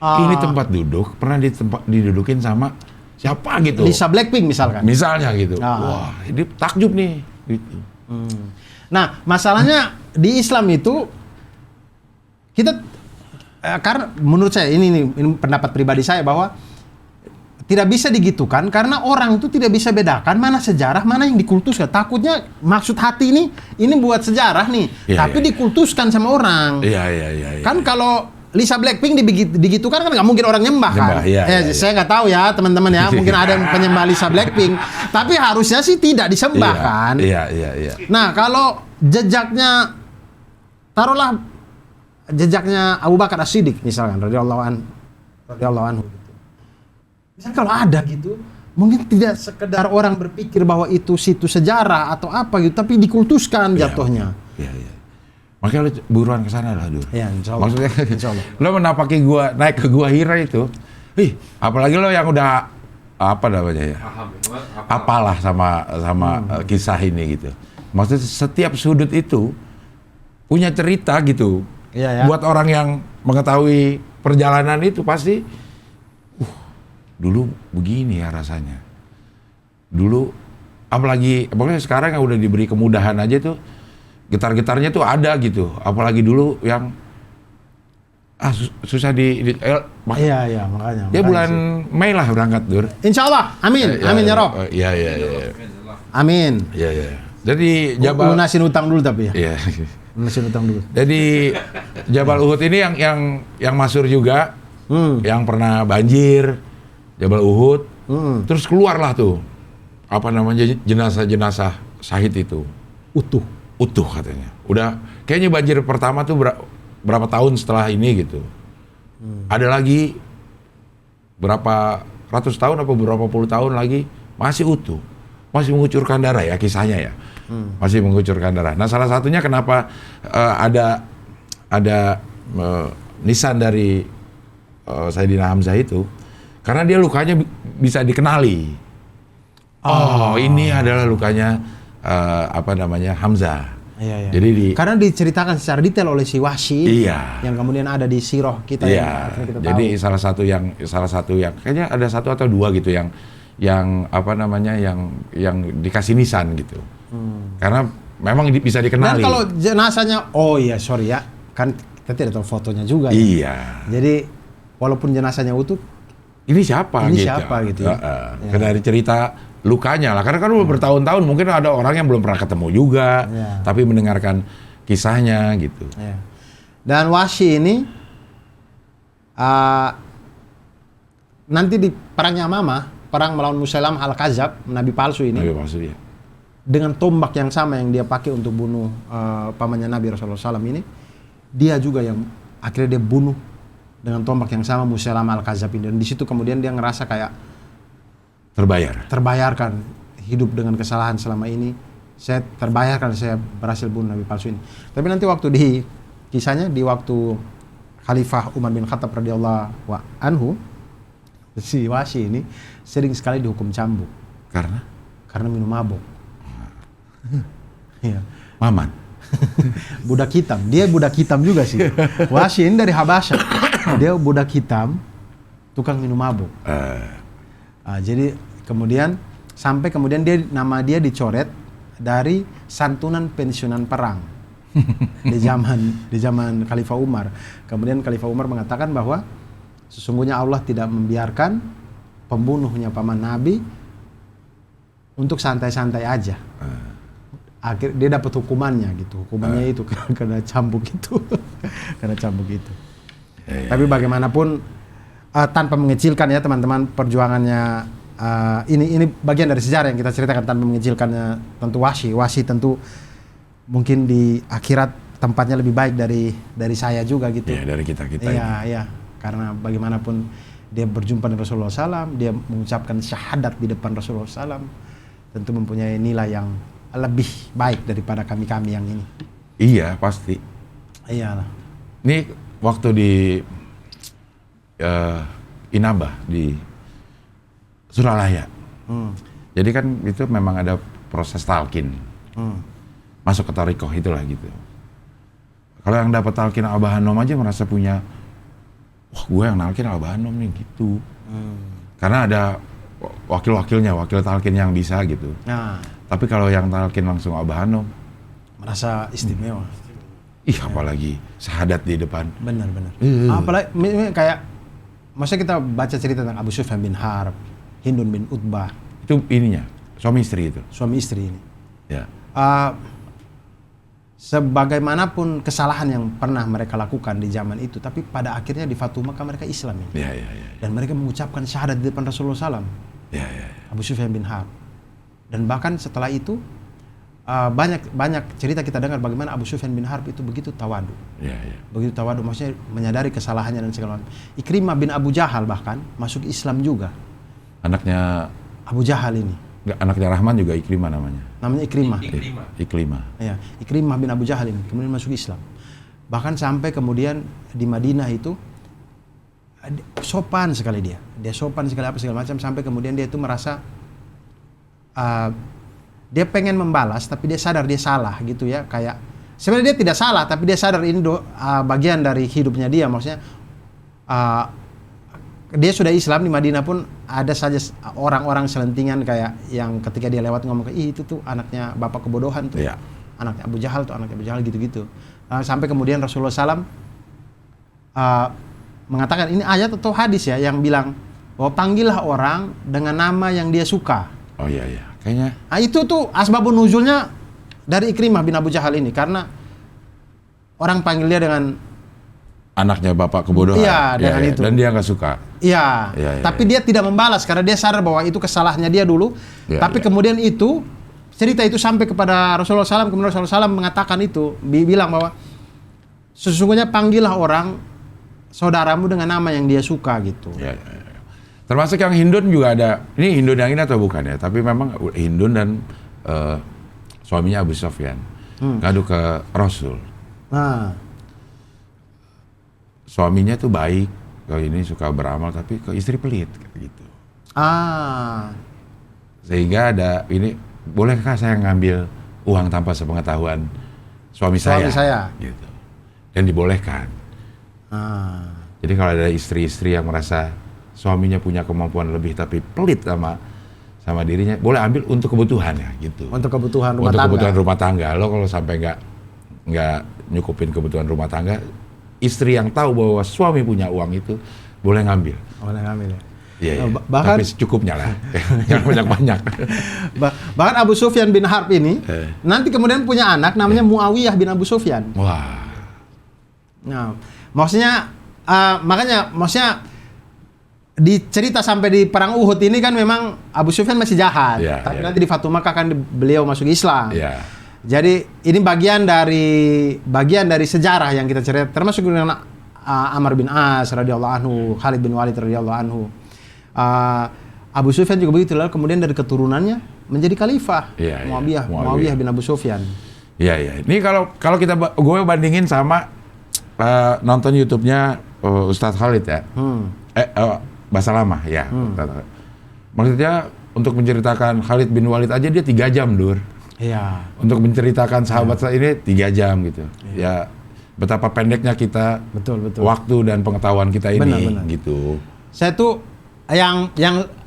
Ini tempat duduk pernah didudukin sama siapa gitu. Lisa Blackpink misalkan. Misalnya gitu. Wah, ini takjub nih. Gitu. Nah, masalahnya di Islam itu kita karena menurut saya ini pendapat pribadi saya bahwa tidak bisa digitukan karena orang itu tidak bisa bedakan mana sejarah, mana yang dikultuskan. Takutnya maksud hati ini buat sejarah nih, tapi dikultuskan sama orang. Iya. Kan kalau Lisa Blackpink digitukan kan nggak mungkin orang nyembah kan. Saya nggak tahu ya teman-teman ya, mungkin ada yang penyembah Lisa Blackpink, tapi harusnya sih tidak disembah kan. Iya. Nah kalau jejaknya, taruhlah jejaknya Abu Bakar As-Siddiq misalkan, radhiyallahu anhu. Misalnya kalau ada gitu, mungkin tidak sekedar orang berpikir bahwa itu situ sejarah atau apa gitu, tapi dikultuskan jatuhnya. Iya. Makanya lo buruan ke sana lah, Dur. Iya, insya Allah. Maksudnya, insya Allah. Lo menapaki naik ke Gua Hira itu, apalagi lo yang udah apa namanya ya, apalah sama kisah ini gitu. Maksudnya setiap sudut itu punya cerita gitu. Iya. Buat orang yang mengetahui perjalanan itu pasti, dulu begini ya rasanya. Dulu, apalagi sekarang yang udah diberi kemudahan aja tuh, gitar-gitarnya tuh ada gitu. Apalagi dulu yang susah Iya, makanya. Ya bulan Mei lah berangkat, Dur. Insya Allah, amin ya Rob. Iya. Amin. Iya. Jadi Jabal lunasin utang dulu tapi ya. Iya. Lunasin utang dulu. Jadi Jabal Uhud ini yang masyhur juga, yang pernah banjir, Jabal Uhud. Terus keluarlah tuh apa namanya jenazah syahid itu utuh katanya. Udah kayaknya banjir pertama tuh berapa tahun setelah ini gitu. Ada lagi berapa ratus tahun apa berapa puluh tahun lagi masih utuh, masih mengucurkan darah ya kisahnya ya. Masih mengucurkan darah. Nah, salah satunya kenapa ada nisan dari Sayyidina Hamzah itu karena dia lukanya bisa dikenali. Ini adalah lukanya Hamzah. Iya. Jadi karena diceritakan secara detail oleh si Wahsy. Iya. Yang kemudian ada di sirah kita iya. kita Jadi tahu. salah satu yang kayaknya ada satu atau dua gitu yang dikasih nisan gitu. Karena memang bisa dikenali. Dan kalau jenazahnya, kan kita tidak tahu fotonya juga. Iya. Ya? Jadi walaupun jenazahnya utuh, ini siapa gitu ya. Karena dari cerita lukanya lah. Karena kan udah bertahun-tahun mungkin ada orang yang belum pernah ketemu juga, tapi mendengarkan kisahnya gitu. Ya. Dan Wahsy ini nanti di perang Yamamah, perang melawan Musailamah al-Kadzdzab, nabi palsu ini. Nabi palsu ya. Dengan tombak yang sama yang dia pakai untuk bunuh pamannya Nabi Rasulullah SAW ini, dia juga yang akhirnya dia bunuh dengan tombak yang sama Musailamah al-Kadzdzab ini. Dan di situ kemudian dia ngerasa kayak terbayarkan hidup dengan kesalahan selama ini. Saya terbayarkan saya berhasil bunuh Nabi palsu ini. Tapi nanti waktu kisahnya di waktu Khalifah Umar bin Khattab radhiyallahu anhu, si Wahsy ini sering sekali dihukum cambuk. Karena minum mabuk. Iya. Maman. Budak hitam. Dia budak hitam juga sih. Wahsy ini dari Habasyah. Dia budak hitam, tukang minum mabuk. Jadi sampai kemudian nama dia dicoret dari santunan pensiunan perang di zaman Khalifah Umar. Kemudian Khalifah Umar mengatakan bahwa sesungguhnya Allah tidak membiarkan pembunuhnya paman Nabi untuk santai-santai aja. Akhir dia dapat hukumannya gitu. Hukumannya itu karena cambuk itu. Tapi bagaimanapun tanpa mengecilkan ya teman-teman perjuangannya, ini bagian dari sejarah yang kita ceritakan tanpa mengecilkannya tentu Wahsy tentu mungkin di akhirat tempatnya lebih baik dari saya juga gitu. Ya, dari kita Iya. Karena bagaimanapun dia berjumpa dengan Rasulullah SAW, dia mengucapkan syahadat di depan Rasulullah SAW, tentu mempunyai nilai yang lebih baik daripada kami yang ini. Iya, pasti. Iyalah. Ini waktu di Inabah di Suralaya. Jadi kan itu memang ada proses talqin. Masuk ke thariqah itulah gitu. Kalau yang dapat talqin Abah Hanom aja merasa punya, wah gue yang nalkin Abah Hanom nih gitu. Karena ada wakil-wakilnya, wakil talqin yang bisa gitu. Tapi kalau yang talqin langsung Abah Hanom merasa istimewa. Apalagi syahadat di depan. Benar. Apalagi kayak maksudnya kita baca cerita tentang Abu Sufyan bin Harb, Hindun bin Utbah. Itu ininya, suami istri itu. Suami istri ini. Ya. Sebagaimanapun kesalahan yang pernah mereka lakukan di zaman itu, tapi pada akhirnya di Fatu Makkah mereka Islam ini. Ya. Dan mereka mengucapkan syahadat di depan Rasulullah SAW. Ya. Abu Sufyan bin Harb. Dan bahkan setelah itu banyak cerita kita dengar bagaimana Abu Sufyan bin Harb itu begitu tawadu. Ya. Begitu tawadu, maksudnya menyadari kesalahannya dan segala macam. Ikrimah bin Abu Jahal bahkan masuk Islam juga. Anaknya Abu Jahal ini. Enggak, anaknya Rahman juga Ikrimah namanya. Namanya Ikrimah. Ikrimah. Ya, Ikrimah bin Abu Jahal ini kemudian masuk Islam. Bahkan sampai kemudian di Madinah itu sopan sekali dia. Dia sopan sekali apa segala macam sampai kemudian dia itu merasa dia pengen membalas tapi dia sadar dia salah gitu ya, kayak sebenarnya dia tidak salah tapi dia sadar ini bagian dari hidupnya dia, maksudnya dia sudah Islam di Madinah pun ada saja orang-orang selentingan kayak yang ketika dia lewat ngomong itu tuh anaknya bapak kebodohan tuh, anaknya Abu Jahal tuh, anaknya Abu Jahal gitu-gitu. Sampai kemudian Rasulullah SAW mengatakan ini ayat atau hadis ya yang bilang bahwa panggillah orang dengan nama yang dia suka. Oh iya, kayaknya. Itu tuh asbabun nuzulnya dari Ikrimah bin Abu Jahal ini karena orang panggil dia dengan anaknya bapak kebodohan. Iya, dengan itu. Dan dia nggak suka. Iya, tapi dia tidak membalas karena dia sadar bahwa itu kesalahannya dia dulu. Tapi kemudian itu cerita itu sampai kepada Rasulullah SAW, kemudian Rasulullah SAW mengatakan itu, bilang bahwa sesungguhnya panggillah orang saudaramu dengan nama yang dia suka gitu. Ya. Termasuk yang Hindun juga ada. Ini Hindun yang ini atau bukan ya? Tapi memang Hindun dan suaminya Abu Sufyan ngadu ke Rasul. Suaminya tuh baik, kalau ini suka beramal, tapi ke istri pelit gitu. Sehingga ada ini, bolehkah saya ngambil uang tanpa sepengetahuan suami saya? Gitu. Dan dibolehkan. Jadi kalau ada istri-istri yang merasa suaminya punya kemampuan lebih tapi pelit sama dirinya, boleh ambil untuk kebutuhan ya gitu. Untuk kebutuhan rumah tangga. Untuk kebutuhan rumah tangga. Lo kalau sampai nggak nyukupin kebutuhan rumah tangga, istri yang tahu bahwa suami punya uang itu boleh ngambil. Boleh ngambil ya. Iya. Tapi secukupnya lah. Jangan banyak-banyak. Bahkan Abu Sufyan bin Harb ini nanti kemudian punya anak namanya Muawiyah bin Abu Sufyan. Wah. Nah, maksudnya dicerita sampai di perang Uhud ini kan memang Abu Sufyan masih jahat, tapi nanti di Fatu Makkah kan beliau masuk Islam. Jadi ini bagian dari sejarah yang kita cerita, termasuk dengan Amr bin As radhiyallahu anhu, Khalid bin Walid radhiyallahu anhu. Abu Sufyan juga begitu, lalu kemudian dari keturunannya menjadi khalifah Muawiyah bin Abu Sufyan. Iya. Ini kalau gue bandingin sama nonton YouTube-nya Ustadz Khalid ya. Bahasa lama ya. Maksudnya untuk menceritakan Khalid bin Walid aja dia 3 jam, Dur. Iya. Untuk menceritakan sahabat saya ini 3 jam gitu. Ya betapa pendeknya kita betul. waktu dan pengetahuan kita ini benar. Gitu. Saya tuh yang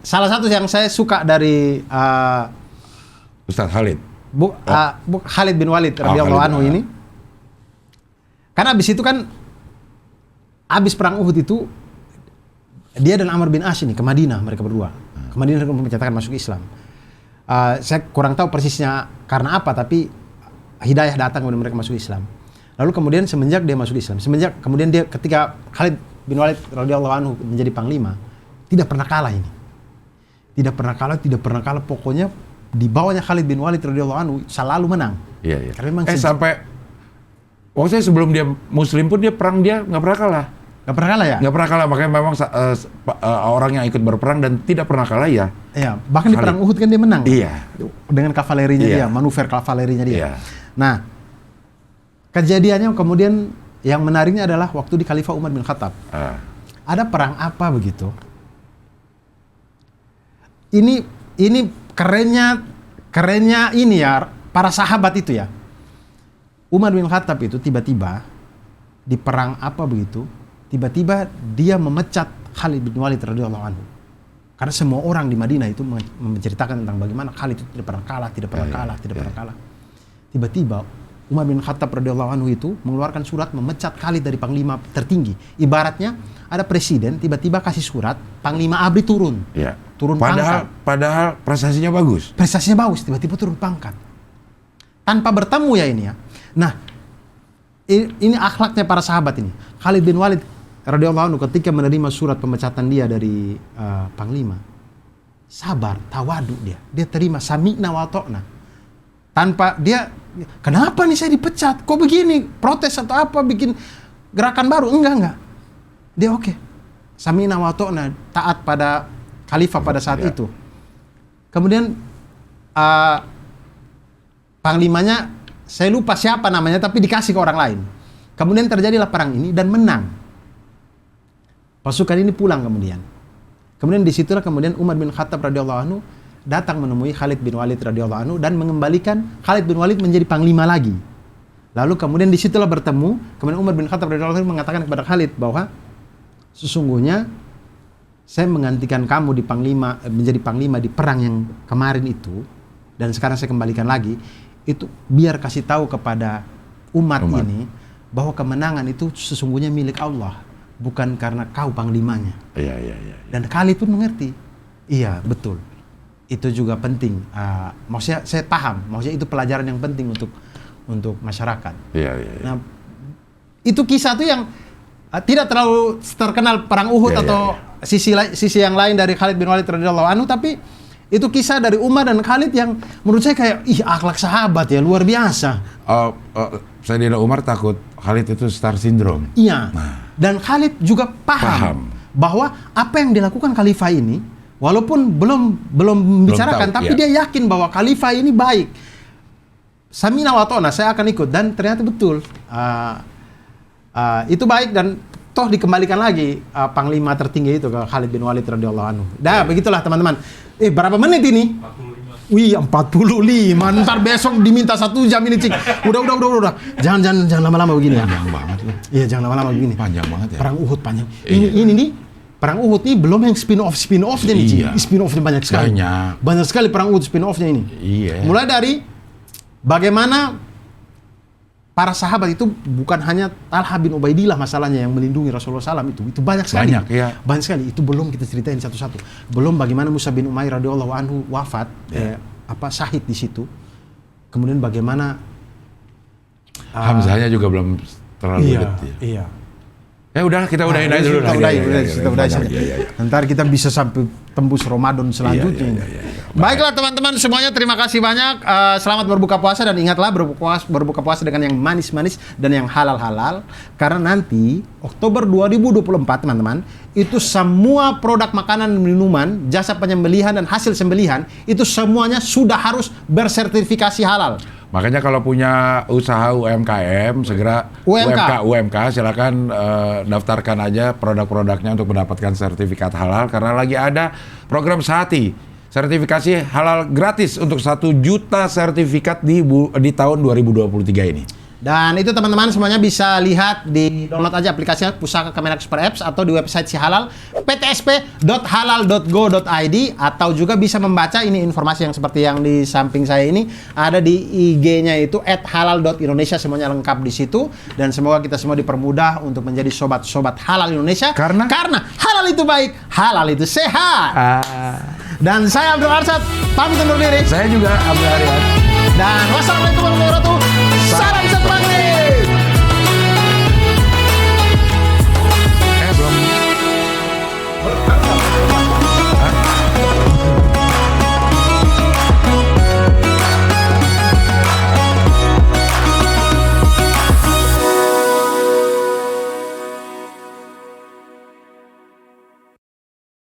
salah satu yang saya suka dari Ustadz Khalid. Khalid bin Walid radhiyallahu anhu ini. Karena abis itu kan abis perang Uhud itu dia dan Amr bin As ini ke Madinah, mereka berdua. Ke Madinah untuk menyatakan masuk Islam. Saya kurang tahu persisnya karena apa, tapi hidayah datang kemudian mereka masuk Islam. Lalu kemudian semenjak dia masuk Islam, kemudian dia ketika Khalid bin Walid radhiyallahu anhu menjadi panglima, tidak pernah kalah ini. Tidak pernah kalah, pokoknya di bawahnya Khalid bin Walid radhiyallahu anhu selalu menang. Iya. Karena memang sampai waktu sebelum dia Muslim pun dia perang dia nggak pernah kalah. Nggak pernah kalah ya? Nggak pernah kalah, makanya memang orang yang ikut berperang dan tidak pernah kalah ya. Iya, bahkan di perang Uhud kan dia menang. Iya. Dengan kavalerinya dia, manuver kavalerinya dia. Iya. Nah, kejadiannya kemudian yang menariknya adalah waktu di Khalifah Umar bin Khattab. Ada perang apa begitu? Ini kerennya ini ya, para sahabat itu ya. Umar bin Khattab itu tiba-tiba di perang apa begitu, tiba-tiba dia memecat Khalid bin Walid radhiyallahu anhu. Karena semua orang di Madinah itu menceritakan tentang bagaimana Khalid itu tidak pernah kalah. Tiba-tiba Umar bin Khattab radhiyallahu anhu itu mengeluarkan surat memecat Khalid dari panglima tertinggi. Ibaratnya ada presiden tiba-tiba kasih surat, panglima ABRI turun. Iya. Turun pangkat. Padahal prestasinya bagus. Tiba-tiba turun pangkat. Tanpa bertemu ya ini ya. Nah, ini akhlaknya para sahabat ini. Khalid bin Walid radhiyallahu anhu ketika menerima surat pemecatan dia dari panglima, sabar, tawadu dia. Dia terima sami'na wa ta'na. Tanpa dia, kenapa nih saya dipecat? Kok begini? Protes atau apa? Bikin gerakan baru? Enggak. Dia oke. Sami'na wa ta'na, taat pada khalifah pada saat itu. Kemudian panglimanya saya lupa siapa namanya, tapi dikasih ke orang lain. Kemudian terjadilah perang ini dan menang. Pasukan ini pulang kemudian. Kemudian disitulah kemudian Umar bin Khattab radhiyallahu anhu datang menemui Khalid bin Walid radhiyallahu anhu dan mengembalikan Khalid bin Walid menjadi panglima lagi. Lalu kemudian disitulah bertemu. Kemudian Umar bin Khattab radhiyallahu anhu mengatakan kepada Khalid bahwa sesungguhnya saya menggantikan kamu di panglima, menjadi panglima di perang yang kemarin itu, dan sekarang saya kembalikan lagi. Itu biar kasih tahu kepada umat ini bahwa kemenangan itu sesungguhnya milik Allah, bukan karena kau panglimanya. Iya. Dan Khalid pun mengerti. Iya, betul. itu juga penting. Maksudnya saya paham, maksudnya itu pelajaran yang penting untuk masyarakat. Iya. Nah, itu kisah tuh yang tidak terlalu terkenal perang Uhud atau sisi yang lain dari Khalid bin Walid radhiyallahu anhu, tapi itu kisah dari Umar dan Khalid yang menurut saya kayak akhlak sahabat ya luar biasa. Sayyidina Umar takut Khalid itu star syndrome. Iya. Dan Khalid juga paham bahwa apa yang dilakukan khalifah ini walaupun belum membicarakan, tapi dia yakin bahwa khalifah ini baik. Samina wa ta'na, saya akan ikut, dan ternyata betul. Itu baik, dan toh dikembalikan lagi panglima tertinggi itu ke Khalid bin Walid radhiyallahu anhu. Begitulah teman-teman. Berapa menit ini? 45. Wih, 45. Ntar besok diminta 1 jam ini, Cik. Udah. Jangan lama-lama begini ya. Panjang banget loh. Iya, jangan lama-lama begini. Panjang banget ya. Perang Uhud panjang. Ini nih, perang Uhud ini belum yang spin-off-nya nih, Cik. Spin-off-nya banyak sekali. Banyak sekali perang Uhud spin-off-nya ini. Iya. Mulai dari bagaimana para sahabat itu bukan hanya Talha bin Ubaidillah masalahnya yang melindungi Rasulullah SAW, itu banyak sekali. Banyak sekali. Itu belum kita ceritain satu-satu. Belum bagaimana Musa bin Umair radhiyallahu anhu wafat, syahid di situ. Kemudian bagaimana Hamzahnya juga belum terlalu dekat. Iya. Ya udah, kita udahin aja dulu. Kita udahin. Ntar kita bisa sampai tembus Ramadan selanjutnya. Baiklah teman-teman semuanya, terima kasih banyak. Selamat berbuka puasa, dan ingatlah berbuka puasa dengan yang manis-manis dan yang halal-halal. Karena nanti Oktober 2024 teman-teman, itu semua produk makanan dan minuman, jasa penyembelihan dan hasil sembelihan itu semuanya sudah harus bersertifikasi halal. Makanya kalau punya usaha UMKM, segera UMK silakan daftarkan aja produk-produknya untuk mendapatkan sertifikat halal, karena lagi ada program Sehati, sertifikasi halal gratis untuk 1 juta sertifikat di tahun 2023 ini. Dan itu teman-teman semuanya bisa lihat, di download aja aplikasinya Pusaka Kemenak Super Apps atau di website si halal ptsp.halal.go.id, atau juga bisa membaca ini informasi yang seperti yang di samping saya ini ada di IG-nya itu @halal.indonesia, semuanya lengkap di situ. Dan semoga kita semua dipermudah untuk menjadi sobat-sobat halal Indonesia, karena halal itu baik, halal itu sehat. Dan saya Abdul Arsyad pamit undur diri. Saya juga Abdul Arsyad. Dan wassalamualaikum warahmatullahi wabarakatuh.